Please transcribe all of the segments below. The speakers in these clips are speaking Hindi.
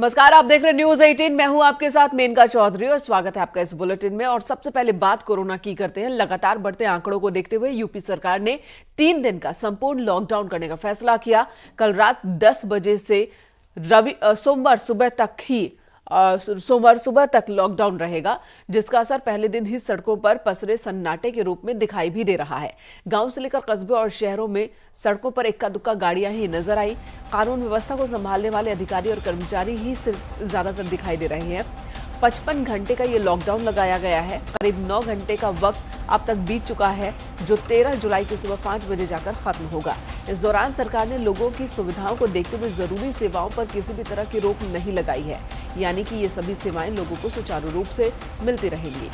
नमस्कार, आप देख रहे हैं न्यूज 18। मैं हूं आपके साथ मेनका चौधरी और स्वागत है आपका इस बुलेटिन में। और सबसे पहले बात कोरोना की करते हैं। लगातार बढ़ते आंकड़ों को देखते हुए यूपी सरकार ने 3 दिन का संपूर्ण लॉकडाउन करने का फैसला किया। कल रात 10 बजे से सोमवार सुबह तक लॉकडाउन रहेगा, जिसका असर पहले दिन ही सड़कों पर पसरे सन्नाटे के रूप में दिखाई भी दे रहा है। गांव से लेकर कस्बे और शहरों में सड़कों पर इक्का दुक्का गाड़ियां ही नजर आई। कानून व्यवस्था को संभालने वाले अधिकारी और कर्मचारी ही सिर्फ ज्यादातर दिखाई दे रहे हैं। 55 घंटे का ये लॉकडाउन लगाया गया है। करीब 9 घंटे का वक्त अब तक बीत चुका है, जो 13 जुलाई की सुबह 5 बजे जाकर खत्म होगा। इस दौरान सरकार ने लोगों की सुविधाओं को देखते हुए जरूरी सेवाओं पर किसी भी तरह की रोक नहीं लगाई है, यानी कि ये सभी सेवाएं लोगों को सुचारू रूप से मिलती रहेंगी।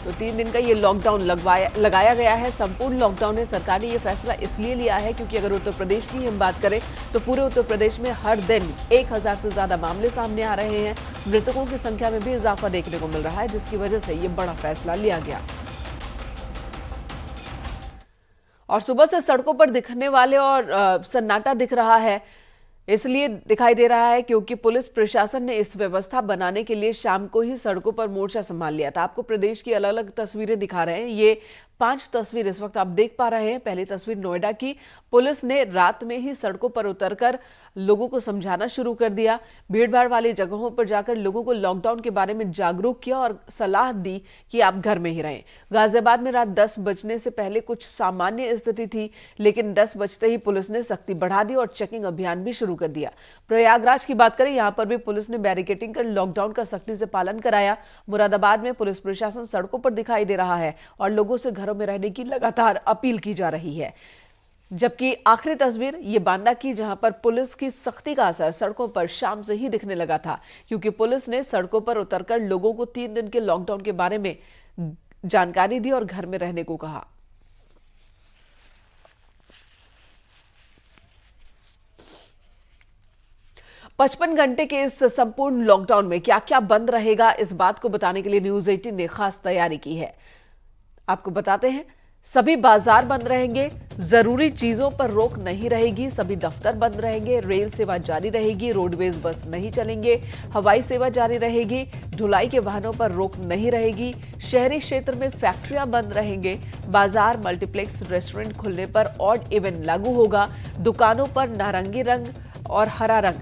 तो 3 दिन का ये लॉकडाउन लगाया गया है। संपूर्ण लॉकडाउन है। सरकार ने ये फैसला इसलिए लिया है क्योंकि अगर उत्तर प्रदेश की हम बात करें तो पूरे उत्तर प्रदेश में हर दिन 1000 से ज्यादा मामले सामने आ रहे हैं। मृतकों की संख्या में भी इजाफा देखने को मिल रहा है, जिसकी वजह से ये बड़ा फैसला लिया गया। और सुबह से सड़कों पर दिखने वाले और सन्नाटा दिख रहा है, इसलिए दिखाई दे रहा है क्योंकि पुलिस प्रशासन ने इस व्यवस्था बनाने के लिए शाम को ही सड़कों पर मोर्चा संभाल लिया था। आपको प्रदेश की अलग अलग तस्वीरें दिखा रहे हैं। ये 5 तस्वीर इस वक्त आप देख पा रहे हैं। पहली तस्वीर नोएडा की। पुलिस ने रात में ही सड़कों पर उतरकर लोगों को समझाना शुरू कर दिया। भीड़भाड़ वाली जगहों पर जाकर लोगों को लॉकडाउन के बारे में जागरूक किया और सलाह दी कि आप घर में ही रहें। गाजियाबाद में रात 10 बजने से पहले कुछ सामान्य स्थिति थी, लेकिन 10 बजते ही पुलिस ने सख्ती बढ़ा दी और चेकिंग अभियान भी शुरू कर दिया। प्रयागराज की बात करें, यहां पर भी पुलिस ने बैरिकेडिंग कर लॉकडाउन का सख्ती से पालन कराया। मुरादाबाद में पुलिस प्रशासन सड़कों पर दिखाई दे रहा है और लोगों से घरों में रहने की लगातार अपील की जा रही है। जबकि आखिरी तस्वीर ये बांदा की, जहां पर पुलिस की सख्ती का असर सड़कों पर शाम से ही दिखने लगा था, क्योंकि पुलिस ने सड़कों पर उतरकर लोगों को 3 दिन के लॉकडाउन के बारे में जानकारी दी और घर में रहने को कहा। पचपन घंटे के इस संपूर्ण लॉकडाउन में क्या क्या बंद रहेगा, इस बात को बताने के लिए न्यूज 18 ने खास तैयारी की है। आपको बताते हैं, सभी बाजार बंद रहेंगे, जरूरी चीजों पर रोक नहीं रहेगी, सभी दफ्तर बंद रहेंगे, रेल सेवा जारी रहेगी, रोडवेज बस नहीं चलेंगे, हवाई सेवा जारी रहेगी, ढुलाई के वाहनों पर रोक नहीं रहेगी, शहरी क्षेत्र में फैक्ट्रियां बंद रहेंगे, बाजार, मल्टीप्लेक्स, रेस्टोरेंट खुलने पर ऑड इवन लागू होगा, दुकानों पर नारंगी रंग और हरा रंग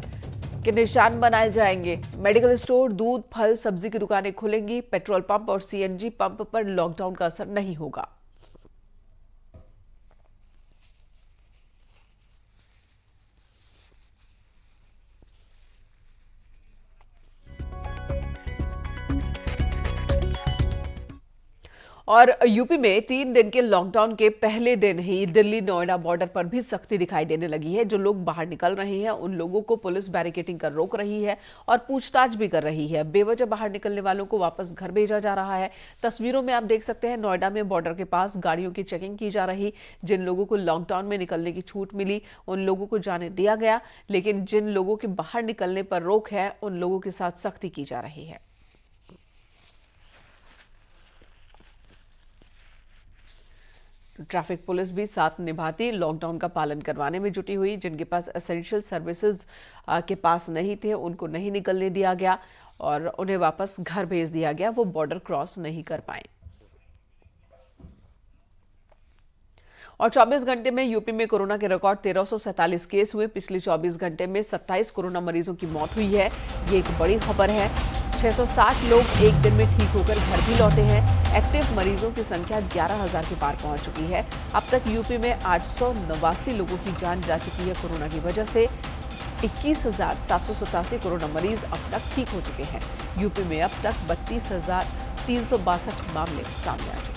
के निशान बनाए जाएंगे, मेडिकल स्टोर, दूध, फल, सब्जी की दुकानें खुलेंगी, पेट्रोल पंप और सीएनजी पंप पर लॉकडाउन का असर नहीं होगा। और यूपी में 3 दिन के लॉकडाउन के पहले दिन ही दिल्ली नोएडा बॉर्डर पर भी सख्ती दिखाई देने लगी है। जो लोग बाहर निकल रहे हैं उन लोगों को पुलिस बैरिकेडिंग कर रोक रही है और पूछताछ भी कर रही है। बेवजह बाहर निकलने वालों को वापस घर भेजा जा रहा है। तस्वीरों में आप देख सकते हैं, नोएडा में बॉर्डर के पास गाड़ियों की चेकिंग की जा रही। जिन लोगों को लॉकडाउन में निकलने की छूट मिली उन लोगों को जाने दिया गया, लेकिन जिन लोगों के बाहर निकलने पर रोक है उन लोगों के साथ सख्ती की जा रही है। ट्रैफिक पुलिस भी साथ निभाती लॉकडाउन का पालन करवाने में जुटी हुई। जिनके पास एसेंशियल सर्विसेज के पास नहीं थे उनको नहीं निकलने दिया गया और उन्हें वापस घर भेज दिया गया, वो बॉर्डर क्रॉस नहीं कर पाए। और 24 घंटे में यूपी में कोरोना के रिकॉर्ड 1347 केस हुए। पिछले 24 घंटे में 27 कोरोना मरीजों की मौत हुई है, ये एक बड़ी खबर है। 660 लोग एक दिन में ठीक होकर घर भी लौटे हैं। एक्टिव मरीजों की संख्या 11,000 के पार पहुंच चुकी है। अब तक यूपी में 889 लोगों की जान जा चुकी है कोरोना की वजह से। 21,787 कोरोना मरीज अब तक ठीक हो चुके हैं। यूपी में अब तक 32,362 मामले सामने आ चुके हैं।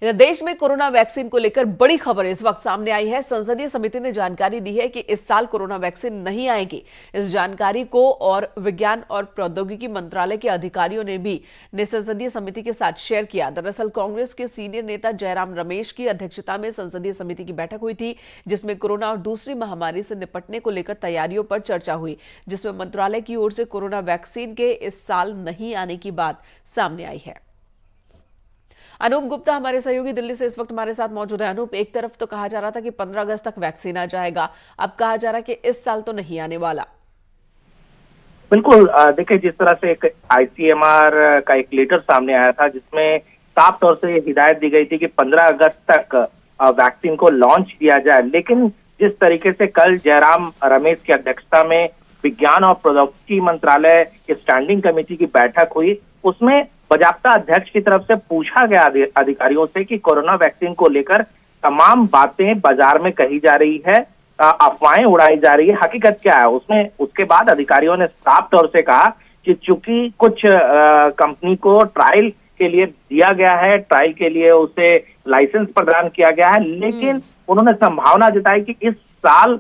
इधर देश में कोरोना वैक्सीन को लेकर बड़ी खबर इस वक्त सामने आई है। संसदीय समिति ने जानकारी दी है कि इस साल कोरोना वैक्सीन नहीं आएगी। इस जानकारी को और विज्ञान और प्रौद्योगिकी मंत्रालय के अधिकारियों ने संसदीय समिति के साथ शेयर किया। दरअसल कांग्रेस के सीनियर नेता जयराम रमेश की अध्यक्षता में संसदीय समिति की बैठक हुई थी, जिसमें कोरोना और दूसरी महामारी से निपटने को लेकर तैयारियों पर चर्चा हुई, जिसमें मंत्रालय की ओर से कोरोना वैक्सीन के इस साल नहीं आने की बात सामने आई है। अनूप गुप्ता हमारे सहयोगी दिल्ली से इस वक्त हमारे साथ मौजूद है। अनूप, एक तरफ तो कहा जा रहा था कि 15 अगस्त तक वैक्सीन आ जाएगा, अब कहा जा रहा है कि इस साल तो नहीं आने वाला। बिल्कुल, देखिए जिस तरह से एक आईसीएमआर का एक लेटर सामने आया था जिसमें साफ तौर से हिदायत दी गई थी कि 15 अगस्त तक वैक्सीन को लॉन्च किया जाए, लेकिन जिस तरीके से कल जयराम रमेश की अध्यक्षता में विज्ञान और प्रौद्योगिकी मंत्रालय की स्टैंडिंग कमेटी की बैठक हुई, उसमें बाजाप्ता अध्यक्ष की तरफ से पूछा गया अधिकारियों से कि कोरोना वैक्सीन को लेकर तमाम बातें बाजार में कही जा रही है, अफवाहें उड़ाई जा रही है, हकीकत क्या है उसमें। उसके बाद अधिकारियों ने साफ तौर से कहा कि चूंकि कुछ कंपनी को ट्रायल के लिए दिया गया है, ट्रायल के लिए उसे लाइसेंस प्रदान किया गया है, लेकिन उन्होंने संभावना जताई कि इस साल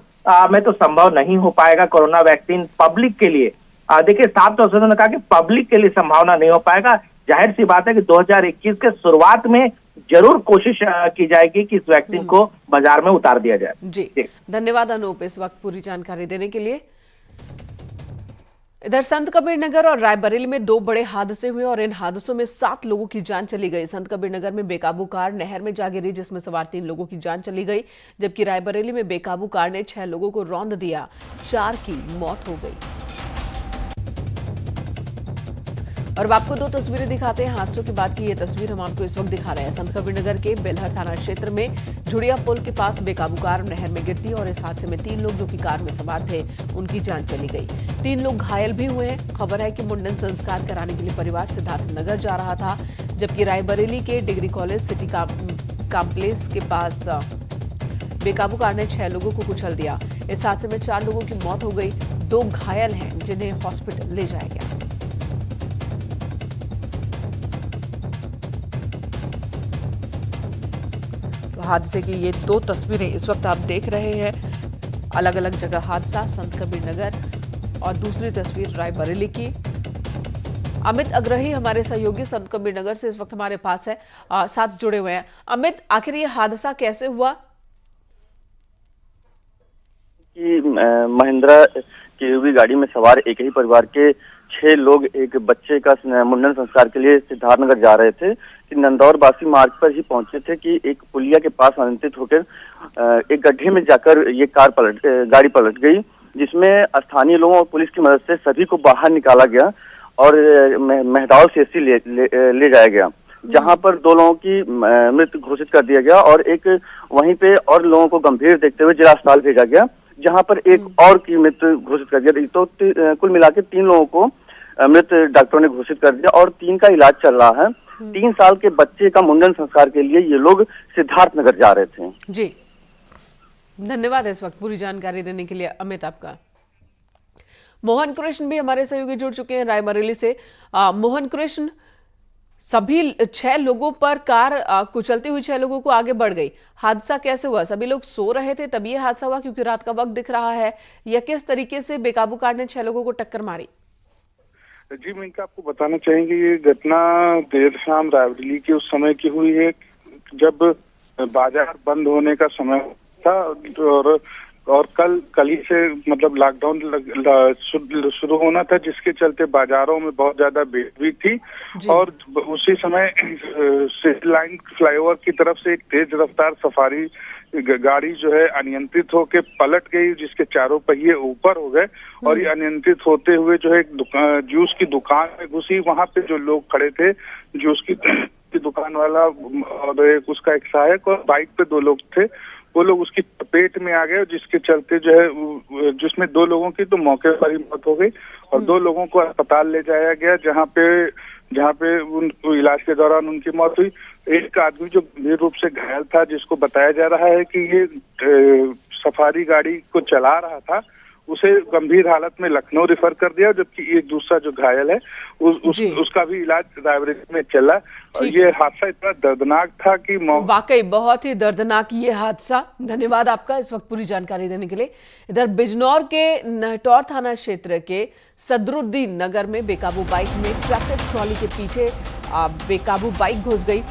में तो संभव नहीं हो पाएगा कोरोना वैक्सीन पब्लिक के लिए। देखिए साफ तौर से उन्होंने कहा कि पब्लिक के लिए संभावना नहीं हो पाएगा। जाहिर सी बात है कि 2021 के शुरुआत में जरूर कोशिश की जाएगी कि इस वैक्सीन को बाजार में उतार दिया जाए। जी, धन्यवाद अनूप इस वक्त पूरी जानकारी देने के लिए। इधर संत कबीर नगर और रायबरेली में 2 बड़े हादसे हुए और इन हादसों में 7 लोगों की जान चली गई। संत कबीर नगर में बेकाबू कार नहर में जा गिरी जिसमें सवार 3 लोगों की जान चली गई, जबकि रायबरेली में बेकाबू कार ने 6 लोगों को रौंद दिया, 4 की मौत हो गई। और अब आपको 2 तस्वीरें दिखाते हैं। हादसों के बाद की ये तस्वीर हम आपको इस वक्त दिखा रहे हैं। संत कबीर नगर के बेलहर थाना क्षेत्र में झुड़िया पुल के पास बेकाबू कार नहर में गिरती और इस हादसे में 3 लोग जो कि कार में सवार थे उनकी जान चली गई। 3 लोग घायल भी हुए हैं। खबर है कि मुंडन संस्कार कराने के लिए परिवार सिद्धार्थ नगर जा रहा था, जबकि रायबरेली के डिग्री कॉलेज सिटी कॉम्प्लेक्स के पास बेकाबू कार ने 6 लोगों को कुचल दिया। इस हादसे में 4 लोगों की मौत हो गई, 2 घायल हैं जिन्हें हॉस्पिटल ले जाया गया। हादसे की ये 2 तस्वीरें इस वक्त आप देख रहे हैं। अलग अलग जगह हादसा, संत कबीर नगर और दूसरी तस्वीर रायबरेली की। अमित अग्रही हमारे सहयोगी संत कबीर नगर से इस वक्त हमारे पास है, साथ जुड़े हुए हैं। अमित, आखिर ये हादसा कैसे हुआ? कि महिंद्रा की हुई गाड़ी में सवार एक ही परिवार के 6 लोग एक बच्चे का मुंडन संस्कार के लिए सिद्धार्थनगर जा रहे थे कि नंदौर बासी मार्ग पर ही पहुंचे थे कि एक पुलिया के पास अनियंत्रित होकर एक गड्ढे में जाकर ये गाड़ी पलट गई, जिसमें स्थानीय लोगों और पुलिस की मदद से सभी को बाहर निकाला गया और मेहडौल सीएचसी ले जाया गया, जहां पर 2 लोगों की मृत घोषित कर दिया गया और एक वहीं पे और लोगों को गंभीर देखते हुए जिला अस्पताल भेजा गया, जहां पर एक और की मृत्यु घोषित कर दिया। तो कुल मिलाकर 3 लोगों को मृत डॉक्टरों ने घोषित कर दिया और 3 का इलाज चल रहा है। 3 साल के बच्चे का मुंडन संस्कार के लिए ये लोग सिद्धार्थनगर जा रहे थे। जी, धन्यवाद इस वक्त पूरी जानकारी देने के लिए अमित आपका। मोहन कृष्ण भी हमारे सहयोगी जुड़ चुके हैं रायबरेली से। मोहन कृष्ण, सभी 6 लोगों पर कार कुचलती हुई 6 लोगों को आगे बढ़ गई, हादसा कैसे हुआ? सभी लोग सो रहे थे तभी यह हादसा हुआ क्योंकि रात का वक्त दिख रहा है, या किस तरीके से बेकाबू कार ने 6 लोगों को टक्कर मारी? जी, मैं इनका आपको बताना चाहेंगे ये घटना देर शाम रायबरेली के उस समय की हुई है जब बाजार बंद होने का समय था और कल ही से मतलब लॉकडाउन शुरू होना था, जिसके चलते बाजारों में बहुत ज्यादा भीड़ भी थी और उसी समय सिटी लाइन फ्लाईओवर की तरफ से एक तेज रफ्तार सफारी गाड़ी जो है अनियंत्रित होकर पलट गई, जिसके चारों पहिए ऊपर हो गए और ये अनियंत्रित होते हुए जो है एक जूस की दुकान में घुसी। वहां पे जो लोग खड़े थे, जूस की दुकान वाला और उसका एक सहायक और बाइक पे 2 लोग थे, वो लोग उसकी चपेट में आ गए, जिसके चलते जो है जिसमें 2 लोगों की तो मौके पर ही मौत हो गई और 2 लोगों को अस्पताल ले जाया गया, जहाँ पे उनको इलाज के दौरान उनकी मौत हुई। एक आदमी जो गंभीर रूप से घायल था, जिसको बताया जा रहा है कि ये सफारी गाड़ी को चला रहा था, उसे गंभीर हालत में लखनऊ रेफर कर दिया, जबकि एक दूसरा जो घायल है उसका भी इलाज रायबरेली में चला। और ये हादसा इतना दर्दनाक था कि वाकई बहुत ही दर्दनाक ये हादसा। धन्यवाद आपका इस वक्त पूरी जानकारी देने के लिए। इधर बिजनौर के नहटौर थाना क्षेत्र के सदरुद्दीन नगर में बेकाबू बाइक में ट्रैक्टर ट्रॉली के पीछे बेकाबू बाइक घुस गई।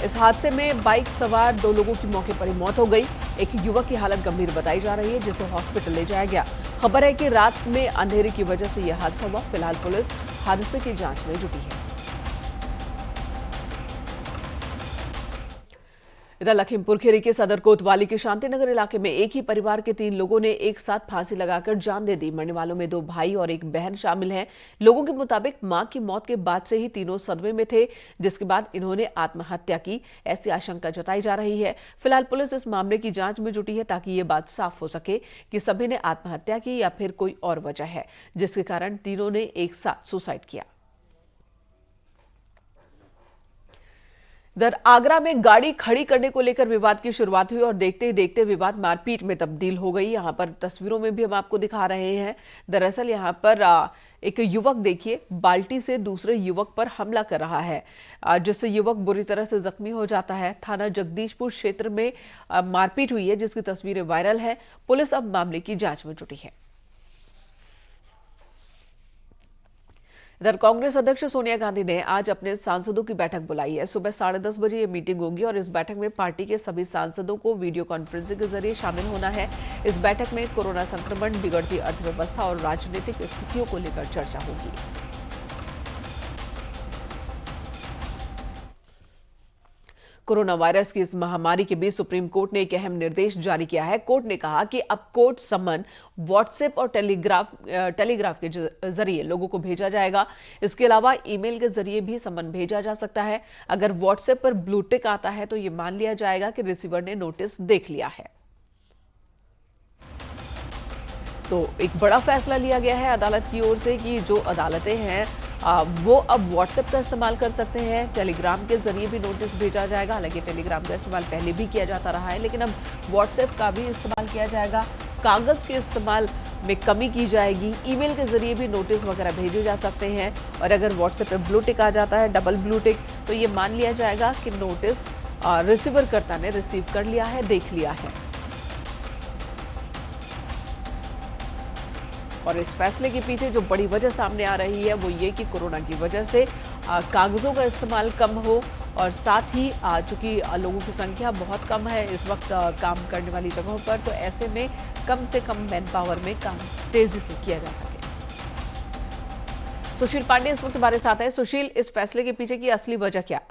इस हादसे में बाइक सवार 2 लोगों की मौके पर ही मौत हो गई। एक युवक की हालत गंभीर बताई जा रही है, जिसे हॉस्पिटल ले जाया गया। खबर है कि रात में अंधेरे की वजह से यह हादसा हुआ। फिलहाल पुलिस हादसे की जांच में जुटी है। इधर लखीमपुर खीरी के सदर कोतवाली के शांतिनगर इलाके में एक ही परिवार के 3 लोगों ने एक साथ फांसी लगाकर जान दे दी। मरने वालों में 2 भाई और 1 बहन शामिल हैं। लोगों के मुताबिक मां की मौत के बाद से ही तीनों सदमे में थे, जिसके बाद इन्होंने आत्महत्या की, ऐसी आशंका जताई जा रही है। फिलहाल पुलिस इस मामले की जांच में जुटी है ताकि ये बात साफ हो सके कि सभी ने आत्महत्या की या फिर कोई और वजह है जिसके कारण तीनों ने एक साथ सुसाइड किया। इधर आगरा में गाड़ी खड़ी करने को लेकर विवाद की शुरुआत हुई और देखते ही देखते विवाद मारपीट में तब्दील हो गई। यहां पर तस्वीरों में भी हम आपको दिखा रहे हैं। दरअसल यहां पर एक युवक देखिए बाल्टी से दूसरे युवक पर हमला कर रहा है, जिससे युवक बुरी तरह से जख्मी हो जाता है। थाना जगदीशपुर क्षेत्र में मारपीट हुई है, जिसकी तस्वीरें वायरल है। पुलिस अब मामले की जांच में जुटी है। इधर कांग्रेस अध्यक्ष सोनिया गांधी ने आज अपने सांसदों की बैठक बुलाई है। सुबह 10:30 बजे ये मीटिंग होगी और इस बैठक में पार्टी के सभी सांसदों को वीडियो कॉन्फ्रेंसिंग के जरिए शामिल होना है। इस बैठक में कोरोना संक्रमण, बिगड़ती अर्थव्यवस्था और राजनीतिक स्थितियों को लेकर चर्चा होगी। कोरोना वायरस की इस महामारी के बीच सुप्रीम कोर्ट ने एक अहम निर्देश जारी किया है। कोर्ट ने कहा कि अब कोर्ट समन व्हाट्सएप और टेलीग्राफ के जरिए लोगों को भेजा जाएगा। इसके अलावा ईमेल के जरिए भी समन भेजा जा सकता है। अगर व्हाट्सएप पर ब्लू टिक आता है तो ये मान लिया जाएगा कि रिसीवर ने नोटिस देख लिया है। तो एक बड़ा फैसला लिया गया है अदालत की ओर से कि जो अदालतें हैं वो अब व्हाट्सएप का इस्तेमाल कर सकते हैं। टेलीग्राम के जरिए भी नोटिस भेजा जाएगा। हालांकि टेलीग्राम का इस्तेमाल पहले भी किया जाता रहा है, लेकिन अब व्हाट्सएप का भी इस्तेमाल किया जाएगा। कागज के इस्तेमाल में कमी की जाएगी। ईमेल के जरिए भी नोटिस वगैरह भेजे जा सकते हैं और अगर व्हाट्सएप पे ब्लू टिक आ जाता है, डबल ब्लू टिक, तो ये मान लिया जाएगा कि नोटिस रिसीवर कर्ता ने रिसीव कर लिया है, देख लिया है। और इस फैसले के पीछे जो बड़ी वजह सामने आ रही है वो ये कि कोरोना की वजह से कागजों का इस्तेमाल कम हो और साथ ही चूंकि लोगों की संख्या बहुत कम है इस वक्त काम करने वाली जगहों पर, तो ऐसे में कम से कम मैन पावर में काम तेजी से किया जा सके। सुशील पांडे इस वक्त हमारे साथ है। सुशील, इस फैसले के पीछे की असली वजह क्या?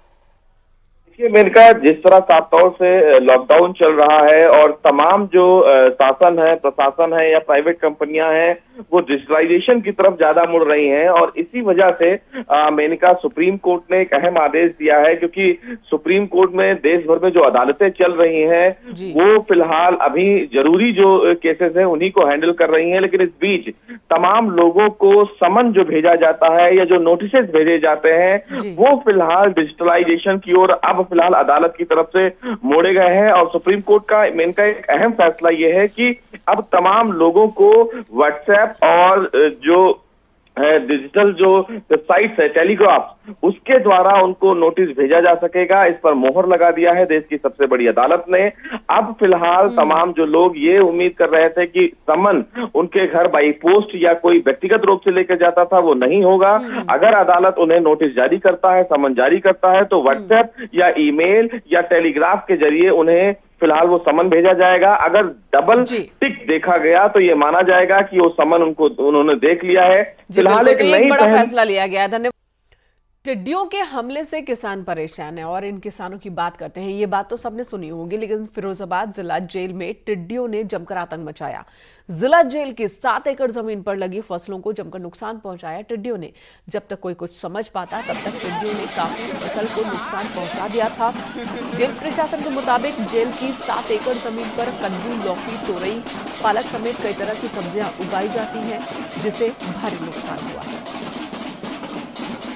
मेनका जिस तरह साफ तौर से लॉकडाउन चल रहा है और तमाम जो शासन है, प्रशासन है या प्राइवेट कंपनियां हैं वो डिजिटलाइजेशन की तरफ ज्यादा मुड़ रही हैं और इसी वजह से मेनका सुप्रीम कोर्ट ने एक अहम आदेश दिया है, क्योंकि सुप्रीम कोर्ट में देश भर में जो अदालतें चल रही हैं वो फिलहाल अभी जरूरी जो केसेस हैं उन्हीं को हैंडल कर रही हैं, लेकिन इस बीच तमाम लोगों को समन जो भेजा जाता है या जो नोटिसेस भेजे जाते हैं वो फिलहाल डिजिटलाइजेशन की ओर अब फिलहाल अदालत की तरफ से मोड़े गए हैं। और सुप्रीम कोर्ट का मेनका एक अहम फैसला यह है कि अब तमाम लोगों को व्हाट्सएप और जो डिजिटल जो साइट्स है टेलीग्राफ, उसके द्वारा उनको नोटिस भेजा जा सकेगा। इस पर मोहर लगा दिया है देश की सबसे बड़ी अदालत ने। अब फिलहाल तमाम जो लोग ये उम्मीद कर रहे थे कि समन उनके घर बाई पोस्ट या कोई व्यक्तिगत रूप से लेकर जाता था, वो नहीं होगा। अगर अदालत उन्हें नोटिस जारी करता है, समन जारी करता है, तो व्हाट्सएप या ईमेल या टेलीग्राफ के जरिए उन्हें फिलहाल वो समन भेजा जाएगा। अगर डबल टिक देखा गया तो ये माना जाएगा कि वो समन उन्होंने देख लिया है। फिलहाल एक नई बड़ा फैसला लिया गया। धन्यवाद। टिड्डियों के हमले से किसान परेशान है और इन किसानों की बात करते हैं। ये बात तो सबने सुनी होगी, लेकिन फिरोजाबाद जिला जेल में टिड्डियों ने जमकर आतंक मचाया। जिला जेल की 7 एकड़ जमीन पर लगी फसलों को जमकर नुकसान पहुंचाया टिड्डियों ने। जब तक कोई कुछ समझ पाता तब तक टिड्डियों ने काफी फसल को नुकसान पहुंचा दिया था। जेल प्रशासन के मुताबिक जेल की 7 एकड़ जमीन पर कद्दू, लौकी, तोरई, पालक समेत कई तरह की सब्जियां उगाई जाती हैं, जिसे भारी नुकसान हुआ है।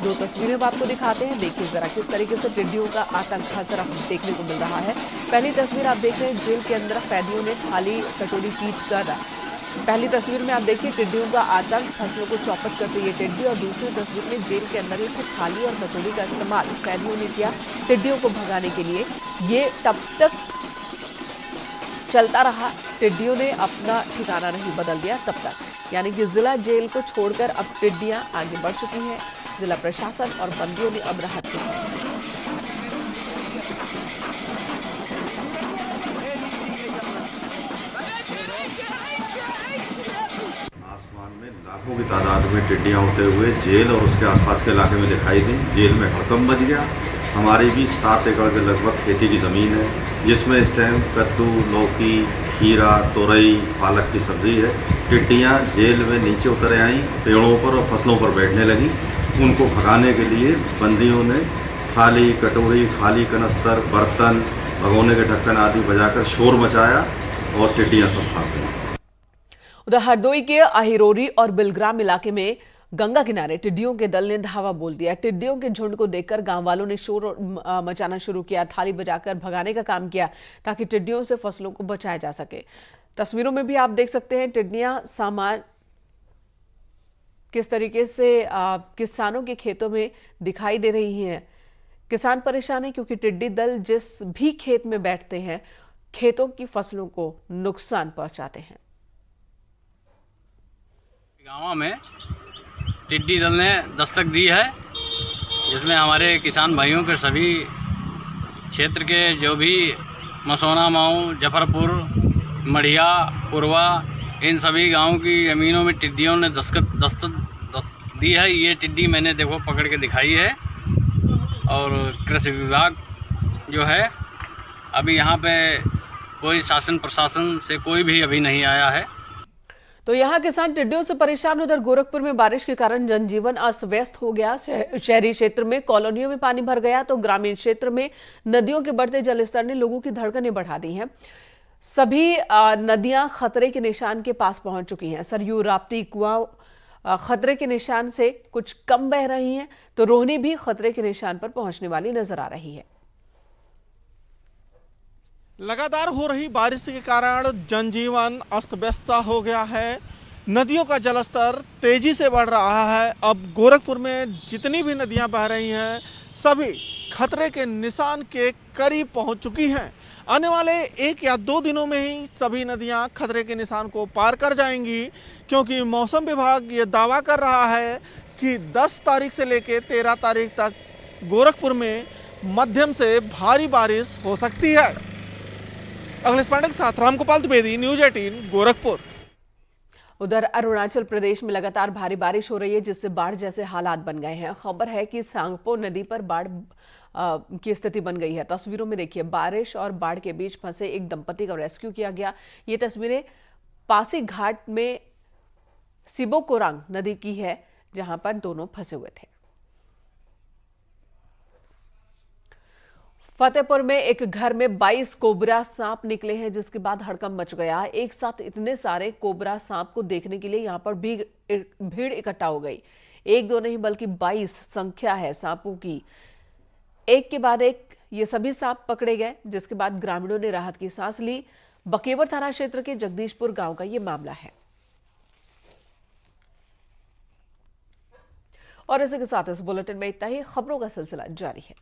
2 तस्वीरें अब आपको दिखाते हैं, देखिए जरा किस तरीके से टिड्डियों का आतंक हर तरफ देखने को मिल रहा है। पहली तस्वीर आप देख रहे हैं, जेल के अंदर कैदियों ने थाली कटोरी पीट कर। पहली तस्वीर में आप देखिए टिड्डियों का आतंक, फसलों को चौपट करते ये टिड्डी, और दूसरी तस्वीर में जेल के अंदर एक थाली और कटोरी का इस्तेमाल कैदियों ने किया टिड्डियों को भगाने के लिए। ये तब तक चलता रहा, टिड्डियों ने अपना ठिकाना नहीं बदल दिया तब तक, यानी कि जिला जेल को छोड़कर अब टिड्डियां आगे बढ़ चुकी हैं। जिला प्रशासन और बंदियों ने अब राहत की आसमान में लाखों की तादाद में टिड्डियां उड़ते हुए जेल और उसके आसपास के इलाके में दिखाई दी। जेल में हड़कंप मच गया। हमारी भी 7 एकड़ के लगभग खेती की ज़मीन है। जिसमें इस टाइम कद्दू, लौकी, खीरा, तोरई, पालक की सब्जी है। टिड्डियाँ जेल में नीचे उतर आईं, पेड़ों पर और फसलों पर बैठने लगी। उनको भगाने के लिए बंदियों ने थाली, कटोरी, खाली कनस्तर, बर्तन, भगोने के ढक्कन आदि बजाकर शोर मचाया और टिड्डियाँ सब भाग गईं। उधर हरदोई के अहिरोरी और बिलग्राम इलाके में गंगा किनारे टिड्डियों के दल ने धावा बोल दिया। टिड्डियों के झुंड को देखकर गांव वालों ने शोर मचाना शुरू किया, थाली बजाकर भगाने का काम किया ताकि टिड्डियों से फसलों को बचाया जा सके। तस्वीरों में भी आप देख सकते हैं टिड्डियां सामान किस तरीके से किसानों के खेतों में दिखाई दे रही हैं। किसान परेशान है क्योंकि टिड्डी दल जिस भी खेत में बैठते हैं खेतों की फसलों को नुकसान पहुंचाते हैं। गाँव में टिड्डी दल ने दस्तक दी है, जिसमें हमारे किसान भाइयों के सभी क्षेत्र के जो भी मसौना, माऊ, जफरपुर, मढ़िया, पुरवा, इन सभी गांवों की ज़मीनों में टिड्डियों ने दस्तक दी है। ये टिड्डी मैंने देखो पकड़ के दिखाई है और कृषि विभाग जो है अभी यहाँ पे कोई शासन प्रशासन से कोई भी अभी नहीं आया है। तो यहाँ किसान टिड्डियों से परेशान। उधर गोरखपुर में बारिश के कारण जनजीवन अस्त व्यस्त हो गया। शहरी क्षेत्र में कॉलोनियों में पानी भर गया तो ग्रामीण क्षेत्र में नदियों के बढ़ते जलस्तर ने लोगों की धड़कनें बढ़ा दी हैं। सभी नदियां खतरे के निशान के पास पहुंच चुकी हैं। सरयू, राप्ती, कुआं खतरे के निशान से कुछ कम बह रही हैं तो रोहनी भी खतरे के निशान पर पहुंचने वाली नजर आ रही है। लगातार हो रही बारिश के कारण जनजीवन अस्त व्यस्त हो गया है। नदियों का जलस्तर तेजी से बढ़ रहा है। अब गोरखपुर में जितनी भी नदियां बह रही हैं सभी खतरे के निशान के करीब पहुंच चुकी हैं। आने वाले 1 या 2 दिनों में ही सभी नदियां खतरे के निशान को पार कर जाएंगी, क्योंकि मौसम विभाग ये दावा कर रहा है कि 10 तारीख से लेकर 13 तारीख तक गोरखपुर में मध्यम से भारी बारिश हो सकती है। अखिलेश पांडे के साथ रामगोपाल द्विवेदी, न्यूज 18 गोरखपुर। उधर अरुणाचल प्रदेश में लगातार भारी बारिश हो रही है, जिससे बाढ़ जैसे हालात बन गए हैं। खबर है कि सांगपो नदी पर बाढ़ की स्थिति बन गई है। तस्वीरों में देखिए, बारिश और बाढ़ के बीच फंसे एक दंपति का रेस्क्यू किया गया। ये तस्वीरें पासी घाट में सिबोकोरांग नदी की है, जहां पर दोनों फंसे हुए थे। फतेहपुर में एक घर में 22 कोबरा सांप निकले हैं, जिसके बाद हड़कंप मच गया। एक साथ इतने सारे कोबरा सांप को देखने के लिए यहां पर भीड़ इकट्ठा हो गई। एक दो नहीं बल्कि 22 संख्या है सांपों की। एक के बाद एक ये सभी सांप पकड़े गए, जिसके बाद ग्रामीणों ने राहत की सांस ली। बकेवर थाना क्षेत्र के जगदीशपुर गांव का ये मामला है। और इसी के साथ इस बुलेटिन में इतना ही। खबरों का सिलसिला जारी है।